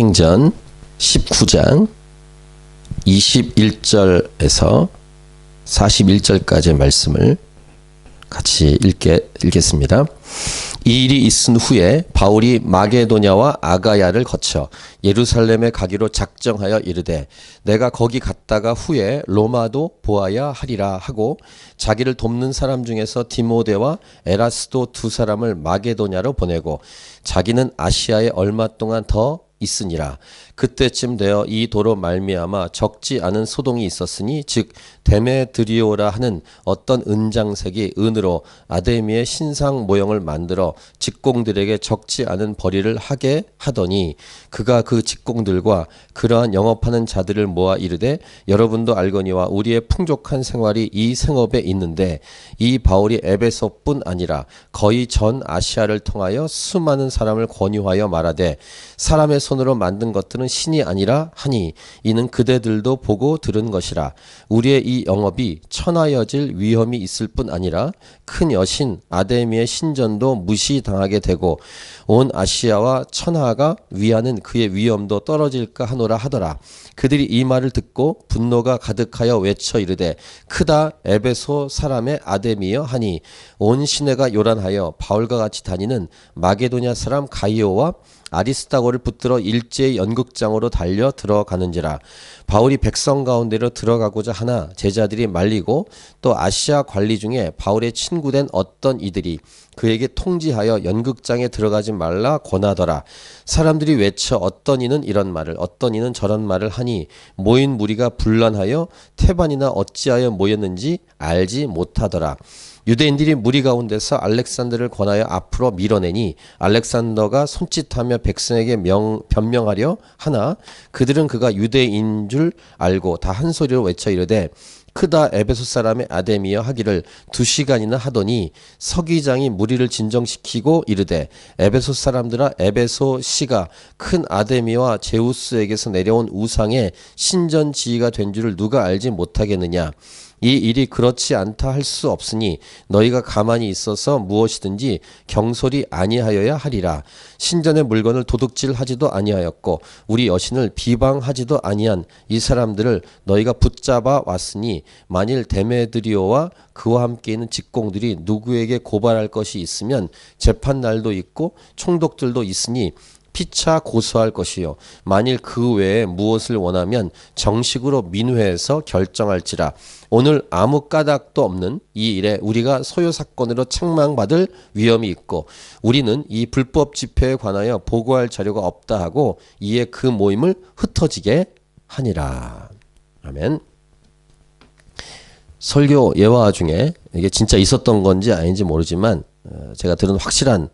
사도행전 19장 21절에서 41절까지의 말씀을 같이 읽겠습니다. 이 일이 있은 후에 바울이 마게도냐와 아가야를 거쳐 예루살렘에 가기로 작정하여 이르되 내가 거기 갔다가 후에 로마도 보아야 하리라 하고 자기를 돕는 사람 중에서 디모데와 에라스도 두 사람을 마게도냐로 보내고 자기는 아시아에 얼마 동안 더 있으니라. 그때쯤 되어 이 도로 말미암아 적지 않은 소동이 있었으니 즉 데메드리오라 하는 어떤 은장색이 은으로 아데미의 신상 모형을 만들어 직공들에게 적지 않은 벌이를 하게 하더니 그가 그 직공들과 그러한 영업하는 자들을 모아 이르되 여러분도 알거니와 우리의 풍족한 생활이 이 생업에 있는데 이 바울이 에베소뿐 아니라 거의 전 아시아를 통하여 수많은 사람을 권유하여 말하되 사람의 손으로 만든 것들은 신이 아니라 하니 이는 그대들도 보고 들은 것이라. 우리의 이 영업이 천하여질 위험이 있을 뿐 아니라 큰 여신 아데미의 신전도 무시당하게 되고 온 아시아와 천하가 위하는 그의 위엄도 떨어질까 하노라 하더라. 그들이 이 말을 듣고 분노가 가득하여 외쳐 이르되 크다 에베소 사람의 아데미여 하니 온 시내가 요란하여 바울과 같이 다니는 마게도냐 사람 가이오와 아리스다고를 붙들어 일제히 연극장으로 달려 들어가는지라. 바울이 백성 가운데로 들어가고자 하나 제자들이 말리고 또 아시아 관리 중에 바울의 친구된 어떤 이들이 그에게 통지하여 연극장에 들어가지 말라 권하더라. 사람들이 외쳐 어떤 이는 이런 말을 어떤 이는 저런 말을 하니 모인 무리가 분란하여 태반이나 어찌하여 모였는지 알지 못하더라. 유대인들이 무리 가운데서 알렉산더를 권하여 앞으로 밀어내니 알렉산더가 손짓하며 백성에게 변명하려 하나 그들은 그가 유대인인 줄 알고 다 한 소리로 외쳐 이르되 크다 에베소 사람의 아데미여 하기를 2시간이나 하더니 서기장이 무리를 진정시키고 이르되 에베소 사람들아 에베소 시가 큰 아데미와 제우스에게서 내려온 우상의 신전 지휘가 된 줄을 누가 알지 못하겠느냐. 이 일이 그렇지 않다 할 수 없으니 너희가 가만히 있어서 무엇이든지 경솔이 아니하여야 하리라. 신전의 물건을 도둑질하지도 아니하였고 우리 여신을 비방하지도 아니한 이 사람들을 너희가 붙잡아 왔으니 만일 데메드리오와 그와 함께 있는 직공들이 누구에게 고발할 것이 있으면 재판날도 있고 총독들도 있으니 피차 고소할 것이요 만일 그 외에 무엇을 원하면 정식으로 민회에서 결정할지라. 오늘 아무 까닭도 없는 이 일에 우리가 소요 사건으로 책망받을 위험이 있고 우리는 이 불법 집회에 관하여 보고할 자료가 없다 하고 이에 그 모임을 흩어지게 하니라. 아멘. 설교 예화 중에 이게 진짜 있었던 건지 아닌지 모르지만 제가 들은 확실한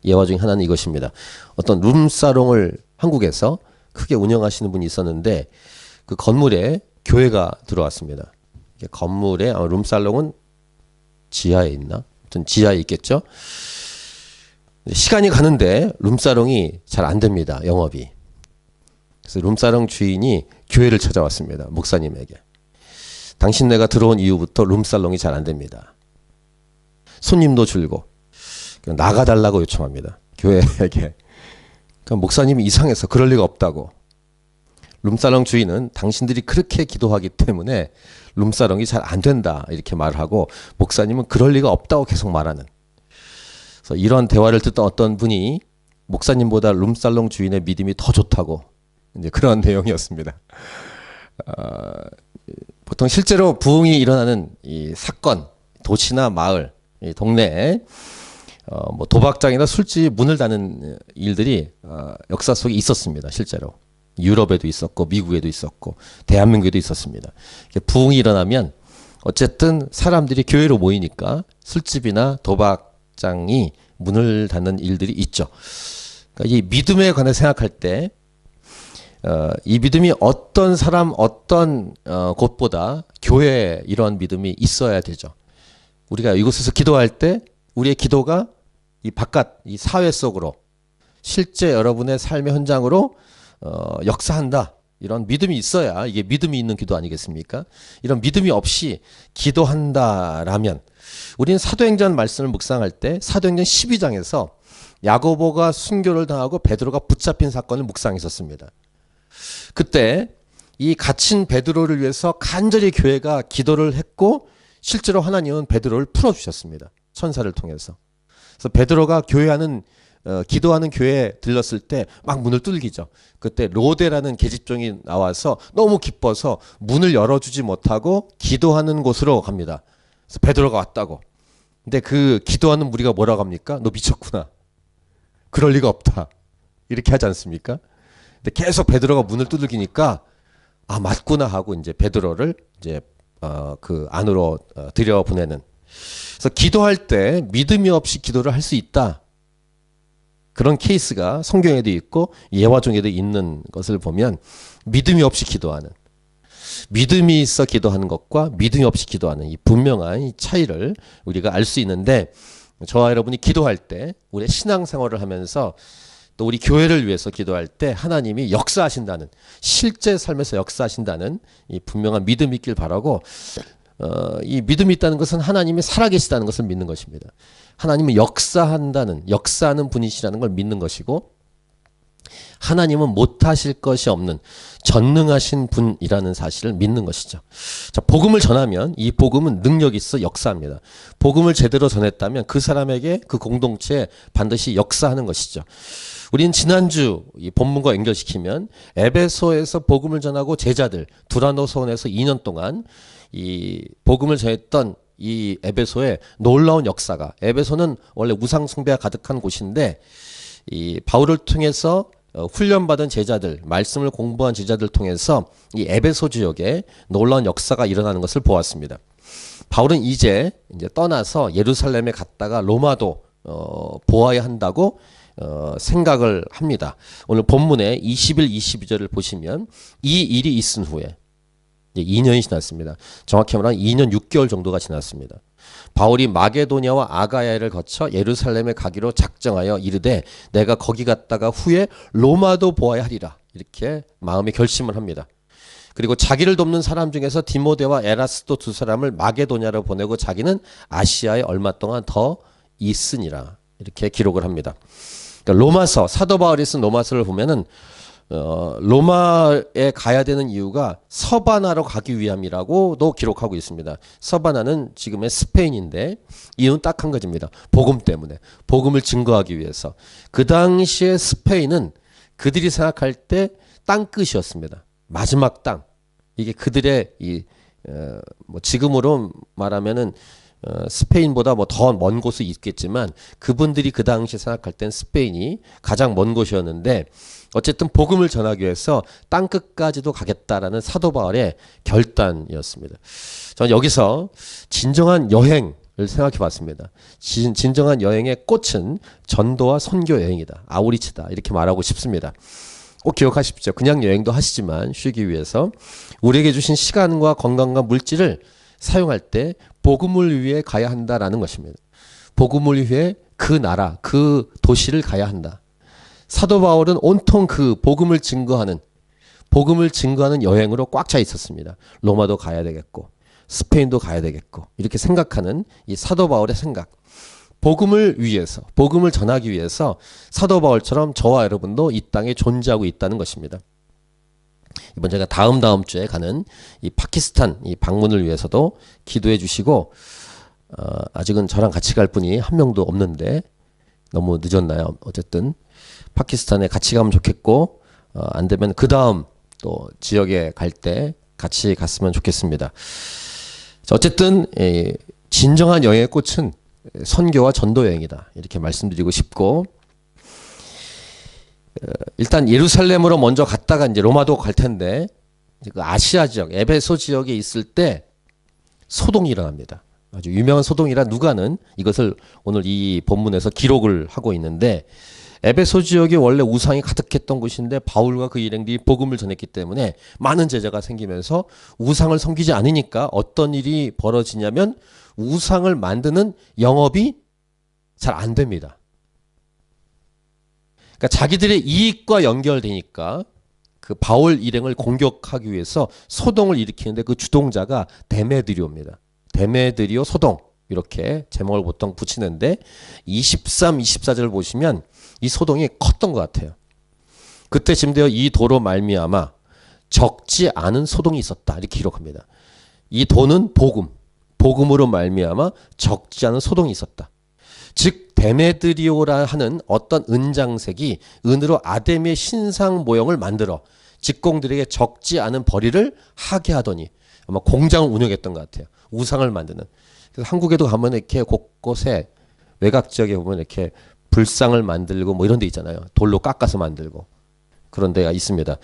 예화 중에 하나는 이것입니다. 어떤 룸사롱을 한국에서 크게 운영하시는 분이 있었는데 그 건물에 교회가 들어왔습니다. 건물에 룸살롱은 지하에 있나? 아무튼 지하에 있겠죠. 시간이 가는데 룸사롱이 잘 안 됩니다. 영업이. 그래서 룸사롱 주인이 교회를 찾아왔습니다. 목사님에게. 당신네가 들어온 이후부터 룸살롱이 잘 안 됩니다. 손님도 줄고 나가달라고 요청합니다. 교회에게. 그러니까 목사님이 이상해서 그럴 리가 없다고. 룸사롱 주인은 당신들이 그렇게 기도하기 때문에 룸사롱이 잘 안 된다 이렇게 말을 하고 목사님은 그럴 리가 없다고 계속 말하는. 그래서 이런 대화를 듣던 어떤 분이 목사님보다 룸살롱 주인의 믿음이 더 좋다고 이제 그런 내용이었습니다. 보통 실제로 부흥이 일어나는 이 사건, 도시나 마을, 이 동네에 뭐 도박장이나 술집 문을 닫는 일들이 역사 속에 있었습니다. 실제로 유럽에도 있었고 미국에도 있었고 대한민국에도 있었습니다. 부흥이 일어나면 어쨌든 사람들이 교회로 모이니까 술집이나 도박장이 문을 닫는 일들이 있죠. 그러니까 이 믿음에 관해 생각할 때 이 믿음이 어떤 사람 어떤 곳보다 교회에 이런 믿음이 있어야 되죠. 우리가 이곳에서 기도할 때 우리의 기도가 이 바깥 이 사회 속으로 실제 여러분의 삶의 현장으로 역사한다. 이런 믿음이 있어야 이게 믿음이 있는 기도 아니겠습니까? 이런 믿음이 없이 기도한다라면 우리는 사도행전 말씀을 묵상할 때 사도행전 12장에서 야고보가 순교를 당하고 베드로가 붙잡힌 사건을 묵상했었습니다. 그때 이 갇힌 베드로를 위해서 간절히 교회가 기도를 했고 실제로 하나님은 베드로를 풀어주셨습니다. 천사를 통해서. 그래서 베드로가 기도하는 교회에 들렀을 때 막 문을 뚫기죠. 그때 로데라는 계집종이 나와서 너무 기뻐서 문을 열어주지 못하고 기도하는 곳으로 갑니다. 그래서 베드로가 왔다고. 근데 그 기도하는 무리가 뭐라고 합니까? 너 미쳤구나. 그럴 리가 없다. 이렇게 하지 않습니까? 근데 계속 베드로가 문을 두들기니까 아 맞구나 하고 이제 베드로를 이제 그 안으로 들여보내는. 그래서 기도할 때 믿음이 없이 기도를 할 수 있다. 그런 케이스가 성경에도 있고 예화 중에도 있는 것을 보면 믿음이 없이 기도하는, 믿음이 있어 기도하는 것과 믿음이 없이 기도하는 이 분명한 이 차이를 우리가 알 수 있는데, 저와 여러분이 기도할 때 우리의 신앙생활을 하면서 또 우리 교회를 위해서 기도할 때 하나님이 역사하신다는, 실제 삶에서 역사하신다는 이 분명한 믿음이 있길 바라고, 이 믿음이 있다는 것은 하나님이 살아계시다는 것을 믿는 것입니다. 하나님은 역사하는 분이시라는 걸 믿는 것이고, 하나님은 못하실 것이 없는 전능하신 분이라는 사실을 믿는 것이죠. 자, 복음을 전하면 이 복음은 능력이 있어 역사합니다. 복음을 제대로 전했다면 그 사람에게, 그 공동체에 반드시 역사하는 것이죠. 우리는 지난주 이 본문과 연결시키면 에베소에서 복음을 전하고 제자들 두라노소원에서 2년 동안 이 복음을 전했던 이 에베소의 놀라운 역사가, 에베소는 원래 우상 숭배가 가득한 곳인데 이 바울을 통해서 훈련받은 제자들, 말씀을 공부한 제자들 통해서 이 에베소 지역에 놀라운 역사가 일어나는 것을 보았습니다. 바울은 이제 떠나서 예루살렘에 갔다가 로마도 보아야 한다고 생각을 합니다. 오늘 본문의 21, 22절을 보시면 이 일이 있은 후에 2년이 지났습니다. 정확히 말하면 2년 6개월 정도가 지났습니다. 바울이 마게도냐와 아가야를 거쳐 예루살렘에 가기로 작정하여 이르되 내가 거기 갔다가 후에 로마도 보아야 하리라. 이렇게 마음에 결심을 합니다. 그리고 자기를 돕는 사람 중에서 디모데와 에라스도 두 사람을 마게도냐로 보내고 자기는 아시아에 얼마 동안 더 있으니라. 이렇게 기록을 합니다. 그러니까 로마서, 사도 바울이 쓴 로마서를 보면은 로마에 가야 되는 이유가 서바나로 가기 위함이라고도 기록하고 있습니다. 서바나는 지금의 스페인인데 이유는 딱 한 가지입니다. 복음 때문에, 복음을 증거하기 위해서. 그 당시에 스페인은 그들이 생각할 때 땅끝이었습니다. 마지막 땅. 이게 그들의 뭐 지금으로 말하면은 스페인보다 뭐 더 먼 곳이 있겠지만 그분들이 그 당시에 생각할 땐 스페인이 가장 먼 곳이었는데, 어쨌든 복음을 전하기 위해서 땅끝까지도 가겠다라는 사도 바울의 결단이었습니다. 저는 여기서 진정한 여행을 생각해 봤습니다. 진정한 여행의 꽃은 전도와 선교 여행이다. 아우리치다. 이렇게 말하고 싶습니다. 꼭 기억하십시오. 그냥 여행도 하시지만 쉬기 위해서 우리에게 주신 시간과 건강과 물질을 사용할 때 복음을 위해 가야 한다라는 것입니다. 복음을 위해 그 나라, 그 도시를 가야 한다. 사도 바울은 온통 그 복음을 증거하는 여행으로 꽉 차 있었습니다. 로마도 가야 되겠고 스페인도 가야 되겠고 이렇게 생각하는 이 사도 바울의 생각. 복음을 위해서, 복음을 전하기 위해서 사도 바울처럼 저와 여러분도 이 땅에 존재하고 있다는 것입니다. 이번 제가 다음 주에 가는 이 파키스탄 이 방문을 위해서도 기도해 주시고, 아직은 저랑 같이 갈 분이 한 명도 없는데 너무 늦었나요? 어쨌든 파키스탄에 같이 가면 좋겠고, 안 되면 그 다음 또 지역에 갈 때 같이 갔으면 좋겠습니다. 어쨌든 진정한 여행의 꽃은 선교와 전도 여행이다. 이렇게 말씀드리고 싶고, 일단 예루살렘으로 먼저 갔다가 이제 로마도 갈 텐데, 그 아시아 지역, 에베소 지역에 있을 때 소동이 일어납니다. 아주 유명한 소동이라 누가는 이것을 오늘 이 본문에서 기록을 하고 있는데, 에베소 지역이 원래 우상이 가득했던 곳인데 바울과 그 일행들이 복음을 전했기 때문에 많은 제자가 생기면서 우상을 섬기지 않으니까 어떤 일이 벌어지냐면 우상을 만드는 영업이 잘 안 됩니다. 그러니까 자기들의 이익과 연결되니까 그 바울 일행을 공격하기 위해서 소동을 일으키는데 그 주동자가 데메드리오입니다. 데메드리오 소동. 이렇게 제목을 보통 붙이는데 23, 24절 보시면 이 소동이 컸던 것 같아요. 그때 짐되어 이 도로 말미암아 적지 않은 소동이 있었다. 이렇게 기록합니다. 이 도는 복음으로 말미암아 적지 않은 소동이 있었다. 즉 데메드리오라 하는 어떤 은장색이 은으로 아데미의 신상 모형을 만들어 직공들에게 적지 않은 벌이를 하게 하더니 아마 공장을 운영했던 것 같아요. 우상을 만드는. 그래서 한국에도 가면 이렇게 곳곳에 외곽 지역에 보면 이렇게 불상을 만들고 뭐 이런 데 있잖아요. 돌로 깎아서 만들고 그런 데가 있습니다.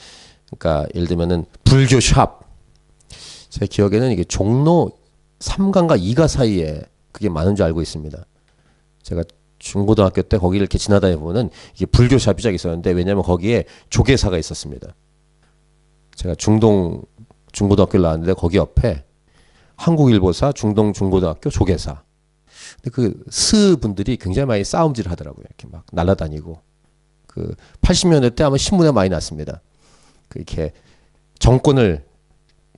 그러니까 예를 들면은 불교 샵. 제 기억에는 이게 종로 3가인가 2가 사이에 그게 많은 줄 알고 있습니다. 제가 중고등학교 때 거기를 이렇게 지나다니 보면은 이게 불교 샵이 쫙 있었는데 왜냐면 거기에 조계사가 있었습니다. 제가 중고등학교를 나왔는데 거기 옆에 한국일보사 중고등학교 조계사. 근데 그 스분들이 굉장히 많이 싸움질을 하더라고요. 이렇게 막 날아다니고. 그 80년대 때 아마 신문에 많이 났습니다. 이렇게 정권을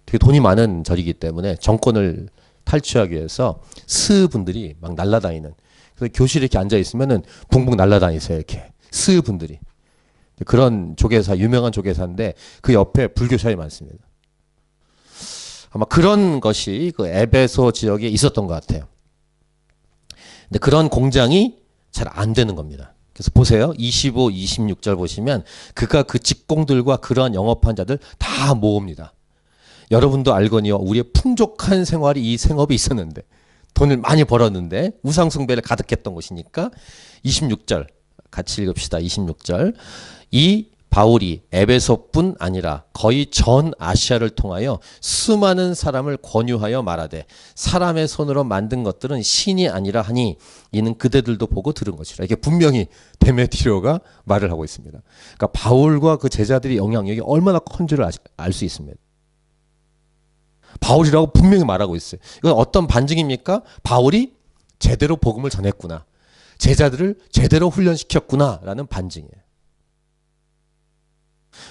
되게 돈이 많은 절이기 때문에 정권을 탈취하기 위해서 스분들이 막 날아다니는. 그래서 교실에 이렇게 앉아 있으면은 붕붕 날아다니세요. 이렇게 스분들이. 그런 조계사, 유명한 조계사인데 그 옆에 불교샤이 많습니다. 아마 그런 것이 그 에베소 지역에 있었던 것 같아요. 근데 그런 공장이 잘 안 되는 겁니다. 그래서 보세요. 25, 26절 보시면 그가 그 직공들과 그러한 영업한 자들 다 모읍니다. 여러분도 알거니와 우리의 풍족한 생활이 이 생업이 있었는데 돈을 많이 벌었는데 우상숭배를 가득했던 곳이니까 26절 같이 읽읍시다. 26절 이 바울이 에베소뿐 아니라 거의 전 아시아를 통하여 수많은 사람을 권유하여 말하되 사람의 손으로 만든 것들은 신이 아니라 하니 이는 그대들도 보고 들은 것이라. 이게 분명히 데메트리오가 말을 하고 있습니다. 그러니까 바울과 그 제자들의 영향력이 얼마나 큰지를 알 수 있습니다. 바울이라고 분명히 말하고 있어요. 이건 어떤 반증입니까? 바울이 제대로 복음을 전했구나. 제자들을 제대로 훈련시켰구나라는 반증이에요.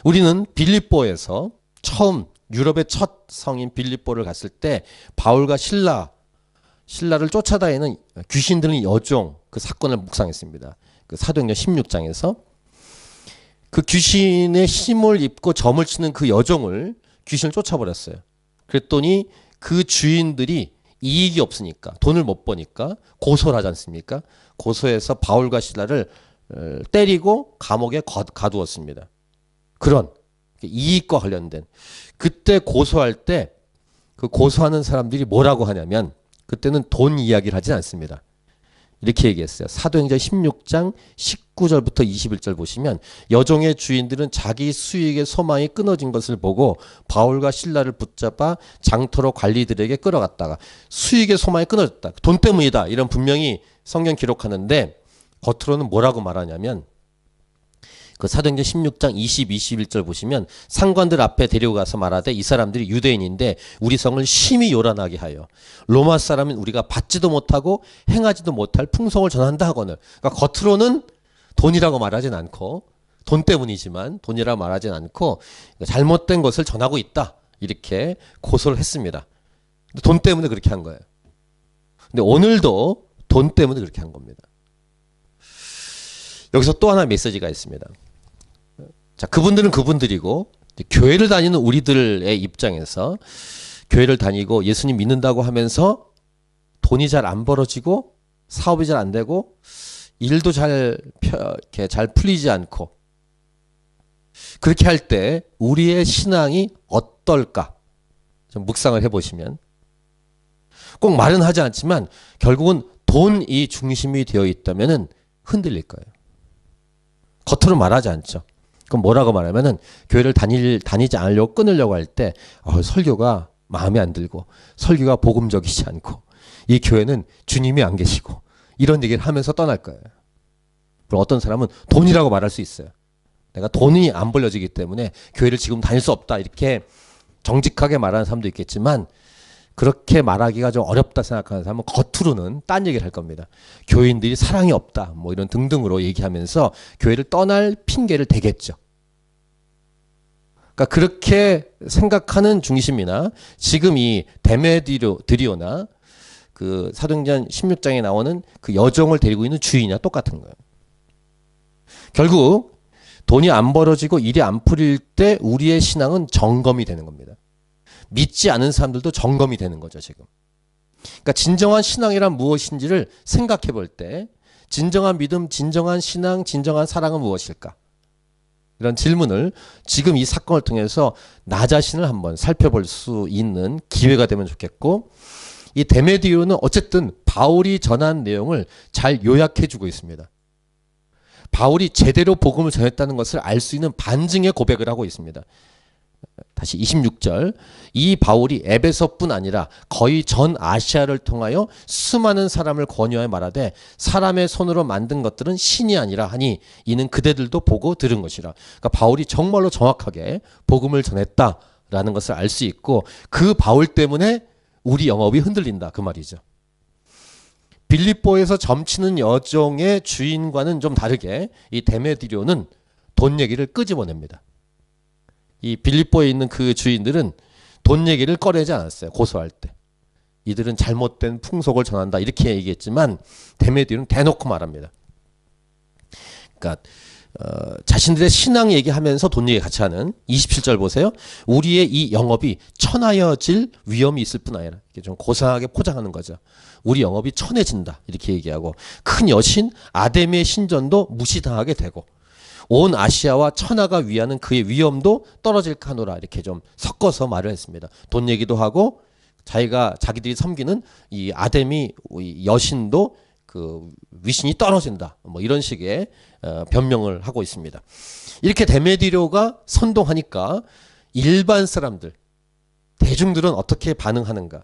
우리는 빌립보에서 처음 유럽의 첫 성인 빌립보를 갔을 때 바울과 신라를 쫓아다니는 귀신 들린 여종 그 사건을 묵상했습니다. 그 사도행전 16장에서 그 귀신의 힘을 입고 점을 치는 그 여종을 귀신을 쫓아버렸어요. 그랬더니 그 주인들이 이익이 없으니까 돈을 못 버니까 고소를 하지 않습니까? 고소해서 바울과 신라를 때리고 감옥에 가두었습니다. 그런 이익과 관련된 그때 고소할 때 그 고소하는 사람들이 뭐라고 하냐면 그때는 돈 이야기를 하진 않습니다. 이렇게 얘기했어요. 사도행전 16장 19절부터 21절 보시면 여종의 주인들은 자기 수익의 소망이 끊어진 것을 보고 바울과 신라를 붙잡아 장터로 관리들에게 끌어갔다가 수익의 소망이 끊어졌다. 돈 때문이다. 이런 분명히 성경 기록하는데 겉으로는 뭐라고 말하냐면 그 사도행전 16장 20, 21절 보시면 상관들 앞에 데려가서 말하되 이 사람들이 유대인인데 우리 성을 심히 요란하게 하여 로마 사람은 우리가 받지도 못하고 행하지도 못할 풍속을 전한다 하거늘. 그러니까 겉으로는 돈이라고 말하진 않고 돈 때문이지만 돈이라고 말하진 않고 잘못된 것을 전하고 있다. 이렇게 고소를 했습니다. 돈 때문에 그렇게 한 거예요. 근데 오늘도 돈 때문에 그렇게 한 겁니다. 여기서 또 하나 메시지가 있습니다. 자, 그분들은 그분들이고 교회를 다니는 우리들의 입장에서 교회를 다니고 예수님 믿는다고 하면서 돈이 잘 안 벌어지고 사업이 잘 안 되고 일도 잘 풀리지 않고 그렇게 할 때 우리의 신앙이 어떨까? 좀 묵상을 해보시면 꼭 말은 하지 않지만 결국은 돈이 중심이 되어 있다면은 흔들릴 거예요. 겉으로 말하지 않죠. 그럼 뭐라고 말하면은 교회를 다니지 않으려고 끊으려고 할 때 설교가 마음에 안 들고 설교가 복음적이지 않고 이 교회는 주님이 안 계시고 이런 얘기를 하면서 떠날 거예요. 그럼 어떤 사람은 돈이라고 말할 수 있어요. 내가 돈이 안 벌려지기 때문에 교회를 지금 다닐 수 없다. 이렇게 정직하게 말하는 사람도 있겠지만 그렇게 말하기가 좀 어렵다 생각하는 사람은 겉으로는 딴 얘기를 할 겁니다. 교인들이 사랑이 없다. 뭐 이런 등등으로 얘기하면서 교회를 떠날 핑계를 대겠죠. 그러니까 그렇게 생각하는 중심이나 지금 이 데메드리오나 그 사도행전 16장에 나오는 그 여종을 데리고 있는 주인이야 똑같은 거예요. 결국 돈이 안 벌어지고 일이 안 풀릴 때 우리의 신앙은 점검이 되는 겁니다. 믿지 않은 사람들도 점검이 되는 거죠, 지금. 그러니까 진정한 신앙이란 무엇인지를 생각해 볼 때 진정한 믿음, 진정한 신앙, 진정한 사랑은 무엇일까? 이런 질문을 지금 이 사건을 통해서 나 자신을 한번 살펴볼 수 있는 기회가 되면 좋겠고, 이 데메디오는 어쨌든 바울이 전한 내용을 잘 요약해 주고 있습니다. 바울이 제대로 복음을 전했다는 것을 알 수 있는 반증의 고백을 하고 있습니다. 다시 26절. 이 바울이 에베소뿐 아니라 거의 전 아시아를 통하여 수많은 사람을 권유하여 말하되 사람의 손으로 만든 것들은 신이 아니라 하니 이는 그대들도 보고 들은 것이라. 그러니까 바울이 정말로 정확하게 복음을 전했다라는 것을 알 수 있고, 그 바울 때문에 우리 영업이 흔들린다 그 말이죠. 빌립보에서 점치는 여종의 주인과는 좀 다르게 이 데메디료는 돈 얘기를 끄집어냅니다. 이 빌립보에 있는 그 주인들은 돈 얘기를 꺼내지 않았어요. 고소할 때. 이들은 잘못된 풍속을 전한다 이렇게 얘기했지만 데메디료는 대놓고 말합니다. 그러니까 자신들의 신앙 얘기하면서 돈 얘기 같이 하는 27절 보세요. 우리의 이 영업이 천하여질 위험이 있을 뿐 아니라, 이렇게 좀 고상하게 포장하는 거죠. 우리 영업이 천해진다 이렇게 얘기하고, 큰 여신 아데미의 신전도 무시당하게 되고, 온 아시아와 천하가 위하는 그의 위엄도 떨어질 카노라 이렇게 좀 섞어서 말을 했습니다. 돈 얘기도 하고 자기들이 섬기는 이 아데미 여신도 그 위신이 떨어진다 뭐 이런 식의 변명을 하고 있습니다. 이렇게 데메디료가 선동하니까 일반 사람들, 대중들은 어떻게 반응하는가?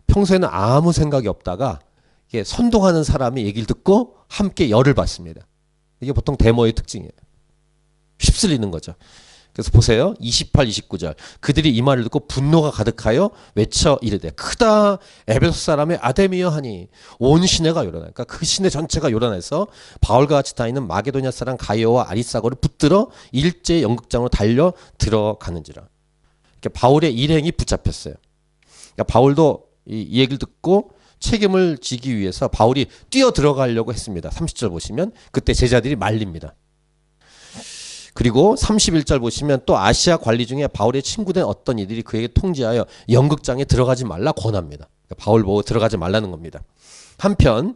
평소에는 아무 생각이 없다가 이게 선동하는 사람의 얘기를 듣고 함께 열을 받습니다. 이게 보통 데모의 특징이에요. 휩쓸리는 거죠. 그래서 보세요. 28, 29절. 그들이 이 말을 듣고 분노가 가득하여 외쳐 이르되 크다 에베소 사람의 아데미여 하니 온 시내가 요란해. 그러니까 그 시내 전체가 요란해서 바울과 같이 다니는 마게도냐 사람 가이오와 아리사고를 붙들어 일제 연극장으로 달려 들어가는지라. 그러니까 바울의 일행이 붙잡혔어요. 그러니까 바울도 이 얘기를 듣고 책임을 지기 위해서 바울이 뛰어 들어가려고 했습니다. 30절 보시면 그때 제자들이 말립니다. 그리고 31절 보시면 또 아시아 관리 중에 바울의 친구된 어떤 이들이 그에게 통지하여 연극장에 들어가지 말라 권합니다. 그러니까 바울 보고 들어가지 말라는 겁니다. 한편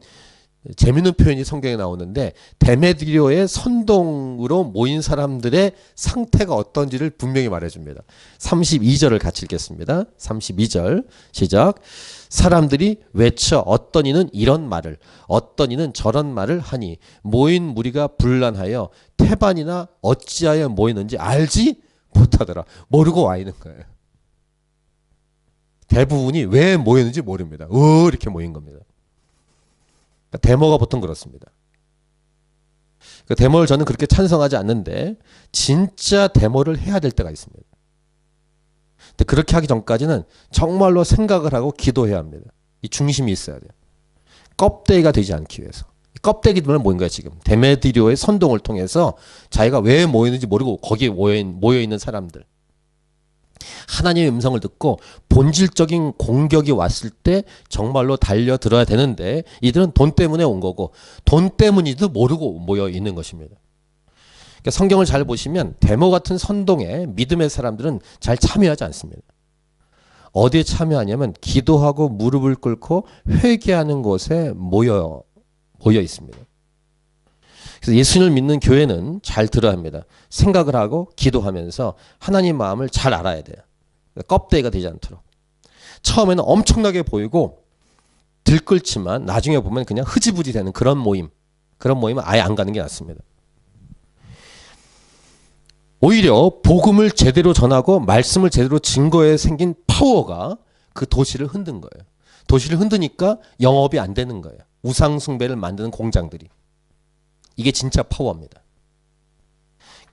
재미있는 표현이 성경에 나오는데 데메디료의 선동으로 모인 사람들의 상태가 어떤지를 분명히 말해줍니다. 32절을 같이 읽겠습니다. 32절 시작. 사람들이 외쳐 어떤 이는 이런 말을 어떤 이는 저런 말을 하니 모인 무리가 분란하여 태반이나 어찌하여 모이는지 알지 못하더라. 모르고 와 있는 거예요. 대부분이 왜 모였는지 모릅니다. 이렇게 모인 겁니다. 데모가 보통 그렇습니다. 그 데모를 저는 그렇게 찬성하지 않는데 진짜 데모를 해야 될 때가 있습니다. 근데 그렇게 하기 전까지는 정말로 생각을 하고 기도해야 합니다. 이 중심이 있어야 돼요. 껍데기가 되지 않기 위해서. 껍데기들은 모인 거야 지금. 데메디료의 선동을 통해서 자기가 왜 모이는지 모르고 거기에 모여있는 사람들. 하나님의 음성을 듣고 본질적인 공격이 왔을 때 정말로 달려들어야 되는데 이들은 돈 때문에 온 거고 돈 때문인지도 모르고 모여 있는 것입니다. 그러니까 성경을 잘 보시면 데모 같은 선동에 믿음의 사람들은 잘 참여하지 않습니다. 어디에 참여하냐면 기도하고 무릎을 꿇고 회개하는 곳에 모여 있습니다. 그래서 예수님을 믿는 교회는 잘 들어야 합니다. 생각을 하고 기도하면서 하나님 마음을 잘 알아야 돼요. 껍데기가 되지 않도록. 처음에는 엄청나게 보이고 들끓지만 나중에 보면 그냥 흐지부지 되는 그런 모임은 아예 안 가는 게 낫습니다. 오히려 복음을 제대로 전하고 말씀을 제대로 증거해 생긴 파워가 그 도시를 흔든 거예요. 도시를 흔드니까 영업이 안 되는 거예요. 우상 숭배를 만드는 공장들이. 이게 진짜 파워입니다.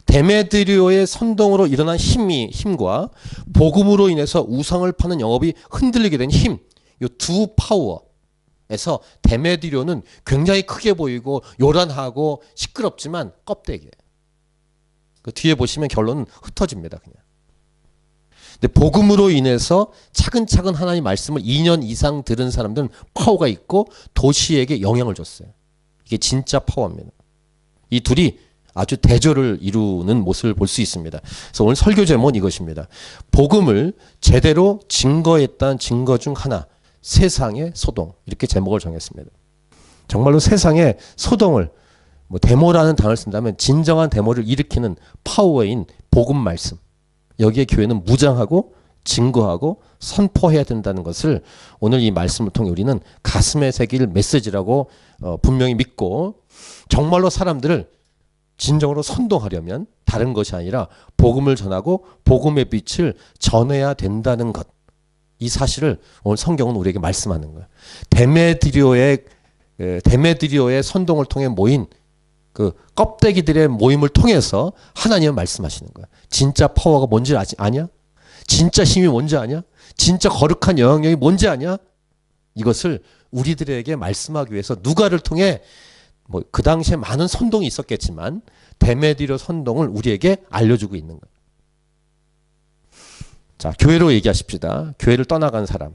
데메드리오의 선동으로 일어난 힘과 복음으로 인해서 우상을 파는 영업이 흔들리게 된 힘, 이 두 파워에서 데메드리오는 굉장히 크게 보이고 요란하고 시끄럽지만 껍데기예요. 그 뒤에 보시면 결론은 흩어집니다. 그냥. 근데 복음으로 인해서 차근차근 하나님 말씀을 2년 이상 들은 사람들은 파워가 있고 도시에게 영향을 줬어요. 이게 진짜 파워입니다. 이 둘이 아주 대조를 이루는 모습을 볼 수 있습니다. 그래서 오늘 설교 제목은 이것입니다. 복음을 제대로 증거했다는 증거 중 하나, 세상의 소동. 이렇게 제목을 정했습니다. 정말로 세상의 소동을, 데모라는 단어를 쓴다면 진정한 데모를 일으키는 파워인 복음 말씀. 여기에 교회는 무장하고 증거하고 선포해야 된다는 것을 오늘 이 말씀을 통해 우리는 가슴에 새길 메시지라고 분명히 믿고, 정말로 사람들을 진정으로 선동하려면 다른 것이 아니라 복음을 전하고 복음의 빛을 전해야 된다는 것. 이 사실을 오늘 성경은 우리에게 말씀하는 거예요. 데메드리오의 선동을 통해 모인 그 껍데기들의 모임을 통해서 하나님은 말씀하시는 거야. 진짜 파워가 뭔지 아냐? 진짜 힘이 뭔지 아냐? 진짜 거룩한 영향력이 뭔지 아냐? 이것을 우리들에게 말씀하기 위해서 누가를 통해 그 당시에 많은 선동이 있었겠지만 데메드리오 선동을 우리에게 알려주고 있는 거야. 자, 교회로 얘기하십시다. 교회를 떠나간 사람.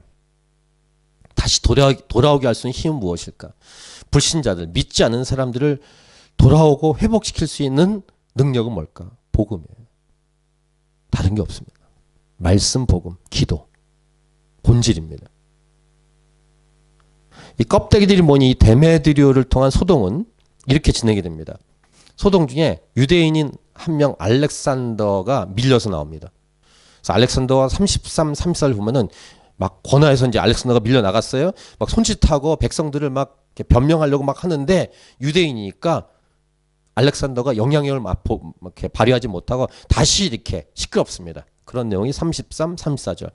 다시 돌아오게 할 수 있는 힘은 무엇일까? 불신자들, 믿지 않는 사람들을 돌아오고 회복시킬 수 있는 능력은 뭘까? 복음이에요. 다른 게 없습니다. 말씀, 복음, 기도. 본질입니다. 이 껍데기들이 뭐니 이 데메드리오를 통한 소동은 이렇게 진행이 됩니다. 소동 중에 유대인인 한 명 알렉산더가 밀려서 나옵니다. 그래서 알렉산더가 33, 34를 보면은 막 권하에서 이제 알렉산더가 밀려 나갔어요. 막 손짓하고 백성들을 막 이렇게 변명하려고 막 하는데 유대인이니까 알렉산더가 영향력을 이렇게 발휘하지 못하고 다시 이렇게 시끄럽습니다. 그런 내용이 33, 34절.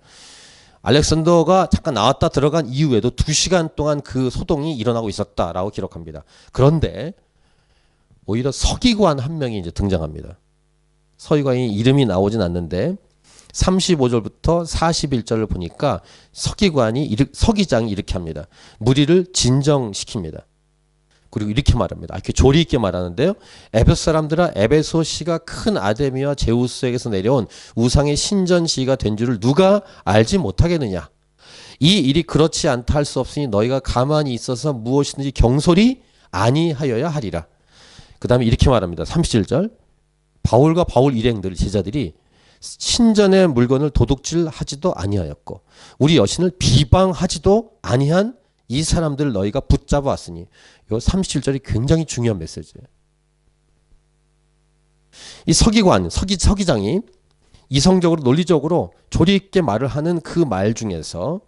알렉산더가 잠깐 나왔다 들어간 이후에도 2시간 동안 그 소동이 일어나고 있었다라고 기록합니다. 그런데 오히려 서기관 한 명이 이제 등장합니다. 서기관이 이름이 나오진 않는데 35절부터 41절을 보니까 서기장이 이렇게 합니다. 무리를 진정시킵니다. 그리고 이렇게 말합니다. 이렇게 조리 있게 말하는데요. 에베소 사람들아, 에베소시가 큰 아데미와 제우스에게서 내려온 우상의 신전시가 된 줄을 누가 알지 못하겠느냐. 이 일이 그렇지 않다 할 수 없으니 너희가 가만히 있어서 무엇이든지 경솔히 아니하여야 하리라. 그 다음에 이렇게 말합니다. 37절. 바울과 바울 일행들, 제자들이 신전의 물건을 도둑질하지도 아니하였고 우리 여신을 비방하지도 아니한 이 사람들 너희가 붙잡아 왔으니, 요 37절이 굉장히 중요한 메시지예요. 이 서기장이 이성적으로 논리적으로 조리 있게 말을 하는 그 말 중에서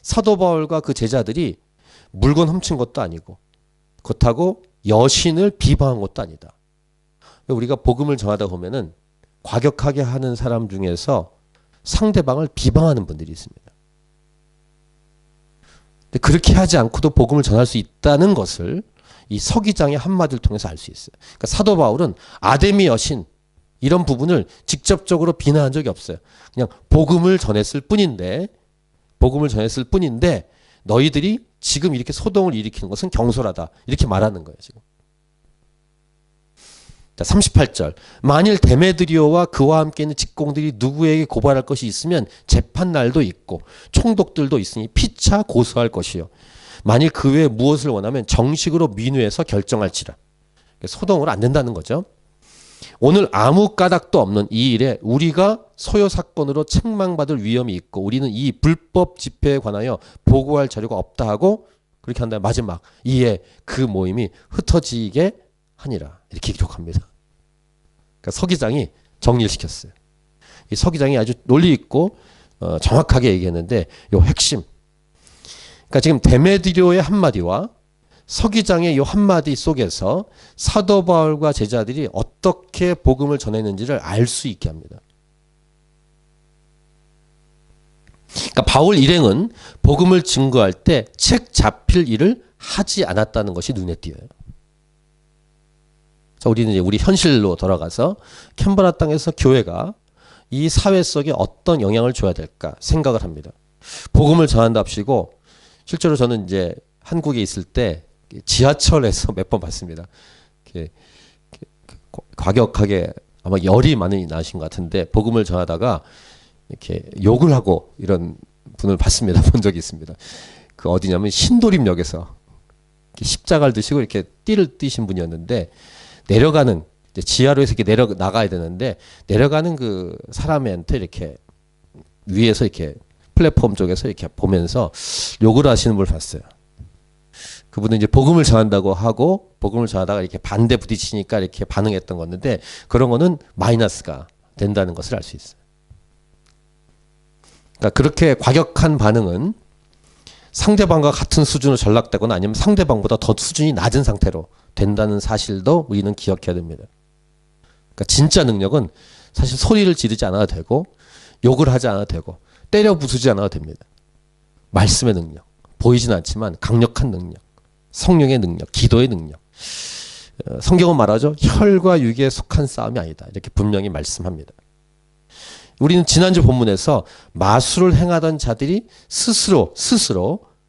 사도 바울과 그 제자들이 물건 훔친 것도 아니고 그렇다고 여신을 비방한 것도 아니다. 우리가 복음을 전하다 보면은 과격하게 하는 사람 중에서 상대방을 비방하는 분들이 있습니다. 근데 그렇게 하지 않고도 복음을 전할 수 있다는 것을 이 서기장의 한마디를 통해서 알 수 있어요. 그러니까 사도 바울은 아데미 여신 이런 부분을 직접적으로 비난한 적이 없어요. 그냥 복음을 전했을 뿐인데 너희들이 지금 이렇게 소동을 일으키는 것은 경솔하다. 이렇게 말하는 거예요, 지금. 자, 38절. 만일 데메드리오와 그와 함께 있는 직공들이 누구에게 고발할 것이 있으면 재판날도 있고 총독들도 있으니 피차 고소할 것이요. 만일 그 외에 무엇을 원하면 정식으로 민회에서 결정할지라. 소동을 안 된다는 거죠. 오늘 아무 까닭도 없는 이 일에 우리가 소요 사건으로 책망받을 위험이 있고 우리는 이 불법 집회에 관하여 보고할 자료가 없다 하고 그렇게 한 다음에 마지막 이에 그 모임이 흩어지게 하니라. 이렇게 기록합니다. 그러니까 서기장이 정리를 시켰어요. 이 서기장이 아주 논리 있고 정확하게 얘기했는데 요 핵심. 그러니까 지금 데메드리오의 한마디와 서기장의 이 한마디 속에서 사도 바울과 제자들이 어떻게 복음을 전했는지를 알 수 있게 합니다. 그러니까 바울 일행은 복음을 증거할 때 책 잡힐 일을 하지 않았다는 것이 눈에 띄어요. 자, 우리는 이제 우리 현실로 돌아가서 캔버라 땅에서 교회가 이 사회 속에 어떤 영향을 줘야 될까 생각을 합니다. 복음을 전한답시고 실제로 저는 이제 한국에 있을 때 지하철에서 몇 번 봤습니다. 이렇게 과격하게 아마 열이 많이 나신 것 같은데 복음을 전하다가 이렇게 욕을 하고 이런 분을 봤습니다. 본 적이 있습니다. 그 어디냐면 신도림역에서 십자가를 드시고 이렇게 띠를 띠신 분이었는데, 내려가는 지하로 해서 이렇게 내려 나가야 되는데, 내려가는 그 사람한테 이렇게 위에서 이렇게 플랫폼 쪽에서 이렇게 보면서 욕을 하시는 분을 봤어요. 그분은 이제 복음을 전한다고 하고, 복음을 전하다가 이렇게 반대 부딪히니까 이렇게 반응했던 건데, 그런 거는 마이너스가 된다는 것을 알 수 있어요. 그러니까 그렇게 과격한 반응은 상대방과 같은 수준으로 전락되거나 아니면 상대방보다 더 수준이 낮은 상태로 된다는 사실도 우리는 기억해야 됩니다. 그러니까 진짜 능력은 사실 소리를 지르지 않아도 되고, 욕을 하지 않아도 되고, 때려 부수지 않아도 됩니다. 말씀의 능력, 보이진 않지만 강력한 능력, 성령의 능력, 기도의 능력. 성경은 말하죠. 혈과 육에 속한 싸움이 아니다. 이렇게 분명히 말씀합니다. 우리는 지난주 본문에서 마술을 행하던 자들이 스스로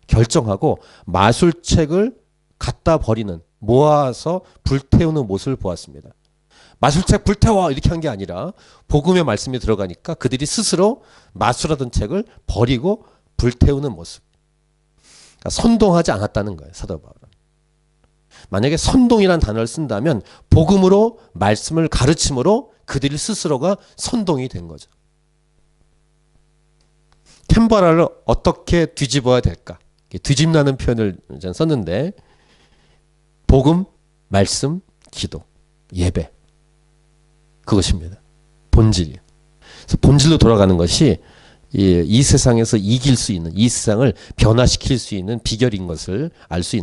결정하고 마술책을 갖다 버리는, 모아서 불태우는 모습을 보았습니다. 마술책 불태워 이렇게 한 게 아니라 복음의 말씀이 들어가니까 그들이 스스로 마술하던 책을 버리고 불태우는 모습. 그러니까 선동하지 않았다는 거예요, 사도 바울은. 만약에 선동이라는 단어를 쓴다면 복음으로 말씀을 가르침으로 그들 스스로가 선동이 된 거죠. 캔버라를 어떻게 뒤집어야 될까? 뒤집나는 표현을 썼는데, 복음, 말씀, 기도, 예배, 그것입니다. 본질이에요. 그래서 본질로 돌아가는 것이 이 세상에서 이길 수 있는, 이 세상을 변화시킬 수 있는 비결인 것을 알 수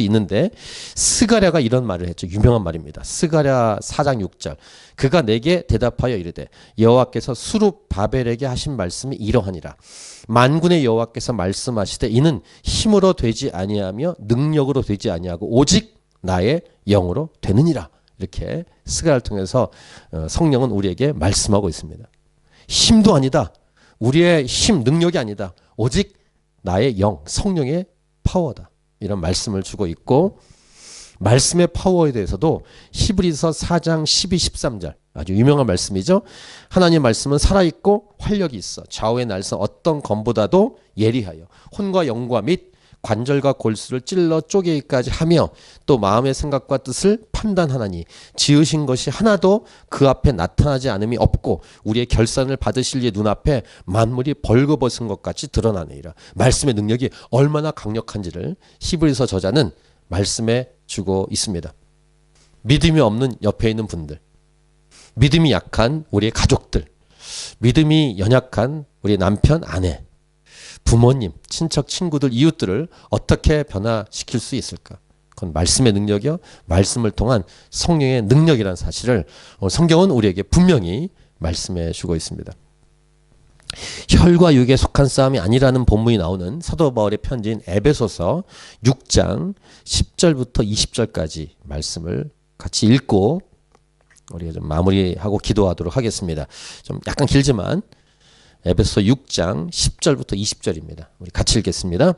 있는데, 스가랴가 이런 말을 했죠. 유명한 말입니다. 스가랴 4장 6절. 그가 내게 대답하여 이르되 여호와께서 수룹 바벨에게 하신 말씀이 이러하니라. 만군의 여호와께서 말씀하시되 이는 힘으로 되지 아니하며 능력으로 되지 아니하고 오직 나의 영으로 되느니라. 이렇게 스가랴를 통해서 성령은 우리에게 말씀하고 있습니다. 힘도 아니다. 우리의 힘, 능력이 아니다. 오직 나의 영, 성령의 파워다. 이런 말씀을 주고 있고, 말씀의 파워에 대해서도 히브리서 4장 12, 13절 아주 유명한 말씀이죠. 하나님의 말씀은 살아있고 활력이 있어 좌우의 날선 어떤 검보다도 예리하여 혼과 영과 및 관절과 골수를 찔러 쪼개기까지 하며 또 마음의 생각과 뜻을 판단하나니 지으신 것이 하나도 그 앞에 나타나지 않음이 없고 우리의 결산을 받으실 이의 눈앞에 만물이 벌거벗은 것 같이 드러나느니라. 말씀의 능력이 얼마나 강력한지를 히브리서 저자는 말씀해 주고 있습니다. 믿음이 없는 옆에 있는 분들, 믿음이 약한 우리의 가족들, 믿음이 연약한 우리 남편, 아내, 부모님, 친척, 친구들, 이웃들을 어떻게 변화시킬 수 있을까? 그건 말씀의 능력이요. 말씀을 통한 성령의 능력이라는 사실을 성경은 우리에게 분명히 말씀해 주고 있습니다. 혈과 육에 속한 싸움이 아니라는 본문이 나오는 사도 바울의 편지인 에베소서 6장 10절부터 20절까지 말씀을 같이 읽고 우리가 좀 마무리하고 기도하도록 하겠습니다. 좀 약간 길지만 에베소 6장 10절부터 20절입니다. 우리 같이 읽겠습니다.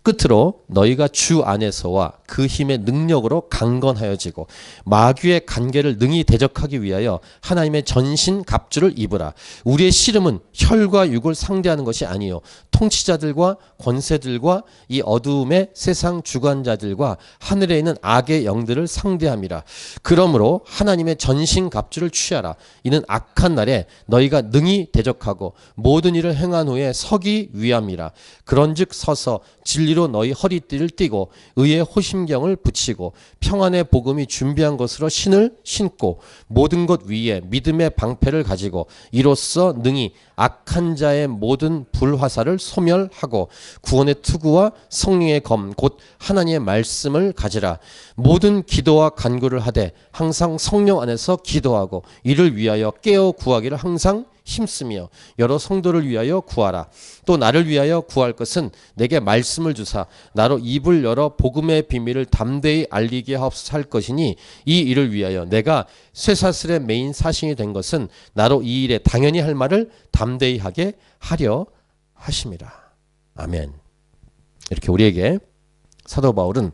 끝으로 너희가 주 안에서와 그 힘의 능력으로 강건하여지고 마귀의 간계를 능히 대적하기 위하여 하나님의 전신 갑주를 입으라. 우리의 씨름은 혈과 육을 상대하는 것이 아니요 통치자들과 권세들과 이 어두움의 세상 주관자들과 하늘에 있는 악의 영들을 상대함이라. 그러므로 하나님의 전신 갑주를 취하라. 이는 악한 날에 너희가 능히 대적하고 모든 일을 행한 후에 서기 위함이라. 그런즉 서서 진리로 너희 허리띠를 띠고 의의 호심경을 붙이고 평안의 복음이 준비한 것으로 신을 신고 모든 것 위에 믿음의 방패를 가지고 이로써 능히 악한 자의 모든 불화살을 소멸하고 구원의 투구와 성령의 검 곧 하나님의 말씀을 가지라. 모든 기도와 간구를 하되 항상 성령 안에서 기도하고 이를 위하여 깨어 구하기를 항상 힘쓰며 여러 성도를 위하여 구하라. 또 나를 위하여 구할 것은 내게 말씀을 주사 나로 입을 열어 복음의 비밀을 담대히 알리게 하옵소서 할 것이니 이 일을 위하여 내가 쇠사슬의 메인 사신이 된 것은 나로 이 일에 당연히 할 말을 담대히 하게 하려 하심이라. 아멘. 이렇게 우리에게 사도 바울은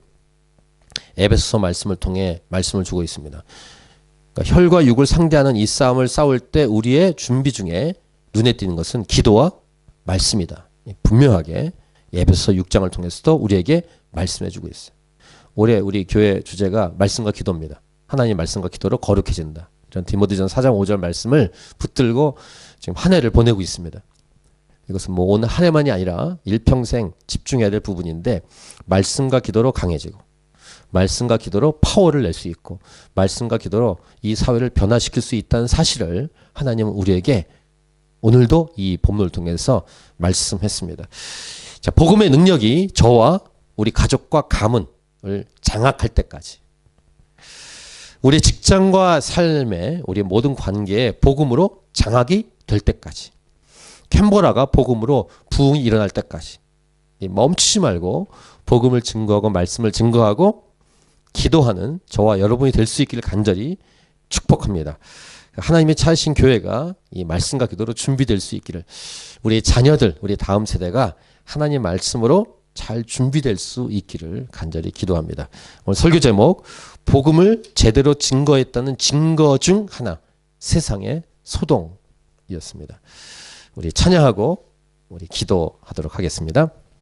에베소서 말씀을 통해 말씀을 주고 있습니다. 그러니까 혈과 육을 상대하는 이 싸움을 싸울 때 우리의 준비 중에 눈에 띄는 것은 기도와 말씀이다. 분명하게 에베소서 6장을 통해서도 우리에게 말씀해주고 있어요. 올해 우리 교회 주제가 말씀과 기도입니다. 하나님 말씀과 기도로 거룩해진다. 이런 디모데전 4장 5절 말씀을 붙들고 지금 한 해를 보내고 있습니다. 이것은 뭐 오늘 한 해만이 아니라 일평생 집중해야 될 부분인데, 말씀과 기도로 강해지고 말씀과 기도로 파워를 낼 수 있고 말씀과 기도로 이 사회를 변화시킬 수 있다는 사실을 하나님은 우리에게 오늘도 이 본문을 통해서 말씀했습니다. 자, 복음의 능력이 저와 우리 가족과 가문을 장악할 때까지, 우리 직장과 삶에 우리 모든 관계에 복음으로 장악이 될 때까지, 캔버라가 복음으로 부흥이 일어날 때까지 멈추지 말고 복음을 증거하고 말씀을 증거하고 기도하는 저와 여러분이 될 수 있기를 간절히 축복합니다. 하나님의 찾으신 교회가 이 말씀과 기도로 준비될 수 있기를, 우리 자녀들, 우리 다음 세대가 하나님 말씀으로 잘 준비될 수 있기를 간절히 기도합니다. 오늘 설교 제목, 복음을 제대로 증거했다는 증거 중 하나, 세상의 소동이었습니다. 우리 찬양하고 우리 기도하도록 하겠습니다.